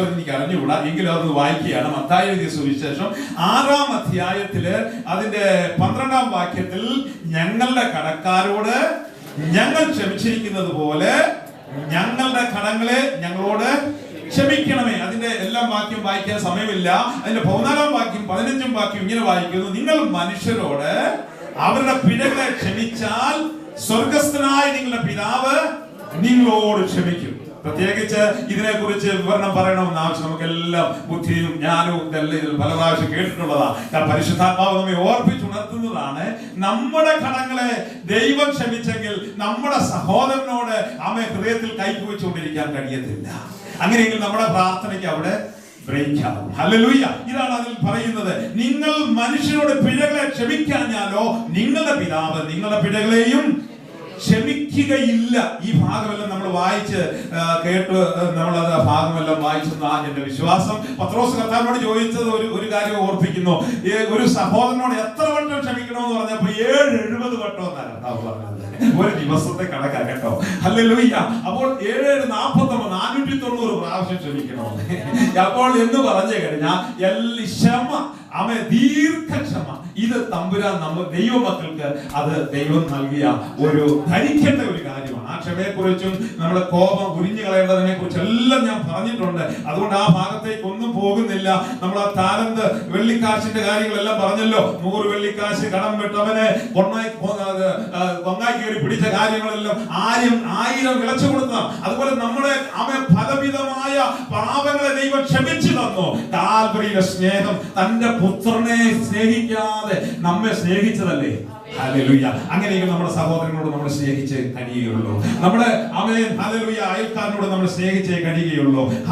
എന്ന് എനിക്ക് അറിഞ്ഞുകൂടാ, എങ്കിലും അത് വായിക്കുകയാണ്. മത്തായി എഴുതിയ സുവിശേഷം 6-ാം അധ്യായത്തില് അതിന്റെ 12-ാം വാക്യത്തിൽ, ഞങ്ങളുടെ കടക്കാരോട് ഞങ്ങൾ ക്ഷമിച്ചിരിക്കുന്നത് പോലെ ഞങ്ങളുടെ കടങ്ങളെ ഞങ്ങളോട് ക്ഷമിക്കണമേ. അതിന്റെ എല്ലാം വാക്യം വായിക്കാൻ സമയമില്ല. അതിന്റെ 14-ാം വാക്യം 15-ാം വാക്യം ഇങ്ങനെ വായിക്കുന്നു: നിങ്ങൾ മനുഷ്യരോട് അവരുടെ പിഴകളെ ക്ഷമിച്ചാൽ സ്വർഗസ്ഥനായ നിങ്ങളുടെ പിതാവ് നിങ്ങളോട് ക്ഷമിക്കും. പ്രത്യേകിച്ച് ഇതിനെക്കുറിച്ച് വിവരണം പറയണമെന്ന് ആവശ്യം നമുക്കെല്ലാം ബുദ്ധിയും ജ്ഞാനവും ഇതെല്ലാം ഇതിൽ പല പ്രാവശ്യം കേട്ടിട്ടുള്ളതാണ്. പരിശുദ്ധാത്മാവ് നമ്മെ ഓർപ്പിച്ചുണർത്തുന്നതാണ്. നമ്മുടെ കടങ്ങളെ ദൈവം ക്ഷമിച്ചെങ്കിൽ നമ്മുടെ സഹോദരനോട് അവൻ ഹൃദയത്തിൽ കൈക്കുവെച്ചുകൊണ്ടിരിക്കാൻ കഴിയത്തില്ല. അങ്ങനെയെങ്കിൽ നമ്മുടെ പ്രാർത്ഥനയ്ക്ക് അവിടെ ബ്രേക്ക് ആവും. ഹല്ലേലൂയ. ഇതാണ് അതിൽ പറയുന്നത്. നിങ്ങൾ മനുഷ്യരോട് പിഴകളെ ക്ഷമിക്കാഞ്ഞാലോ നിങ്ങളുടെ പിതാവ് നിങ്ങളുടെ പിഴകളെയും ക്ഷമിക്കുകയില്ല. ഈ ഭാഗമെല്ലാം നമ്മൾ വായിച്ച് കേട്ട് നമ്മളത് ഭാഗമെല്ലാം വായിച്ചെന്നാണ് എന്റെ വിശ്വാസം. പത്രോസ് കർത്താവിനോട് ചോദിച്ചത് ഒരു കാര്യം ഓർപ്പിക്കുന്നു. ഒരു സഹോദരനോട് എത്ര വട്ടം ക്ഷമിക്കണമെന്ന് പറഞ്ഞപ്പോ 70 വട്ടം എന്നാണ് കർത്താവ് പറഞ്ഞത്. ഒരു ദിവസത്തെ കണക്കാ കേട്ടോ. ഹല്ലേലൂയ. അപ്പോൾ 490 പ്രാവശ്യം ക്ഷമിക്കണമെന്ന്. അപ്പോൾ എന്ന് പറഞ്ഞു കഴിഞ്ഞാൽ ക്ഷമ, ദീർഘക്ഷമ, ഇത് തമ്പുരാൻ ദൈവമക്കൾക്ക് അത് ദൈവം നൽകിയ ഒരു ധരിക്കേണ്ട ഒരു കാര്യമാണ്. ആ ക്ഷമയെക്കുറിച്ചും നമ്മുടെ കോപം ഉരിഞ്ഞു കളയേണ്ടതിനെ കുറിച്ച് എല്ലാം ഞാൻ പറഞ്ഞിട്ടുണ്ട്. അതുകൊണ്ട് ആ ഭാഗത്തേക്ക് ഒന്നും പോകുന്നില്ല. നമ്മൾ ആ താലന്ത് വെള്ളിക്കാശിന്റെ കാര്യങ്ങളെല്ലാം പറഞ്ഞല്ലോ. 100 വെള്ളിക്കാശ് കടം വിട്ടവന് കൊങ്ങായി കയറി പിടിച്ച കാര്യങ്ങളെല്ലാം 1000 വിളച്ചു കൊടുത്തതാണ്. അതുപോലെ നമ്മുടെ ഫലവിധമായ പാപങ്ങളെ ദൈവം ക്ഷമിച്ചു തന്നു. കാൽവരിയിലെ സ്നേഹം, തന്റെ പുത്രനെ സ്നേഹിക്കാതെ നമ്മെ സ്നേഹിച്ചതല്ലേ. ഹല്ലേലൂയ. അങ്ങനെയെങ്കിൽ നമ്മുടെ സഹോദരനോട് നമ്മൾ സ്നേഹിച്ച് കഴിയുകയുള്ളൂ. നമ്മുടെ ഹല്ലേലൂയ അയൽക്കാരനോട് നമ്മൾ സ്നേഹിച്ചേ കഴിയുകയുള്ളൂ.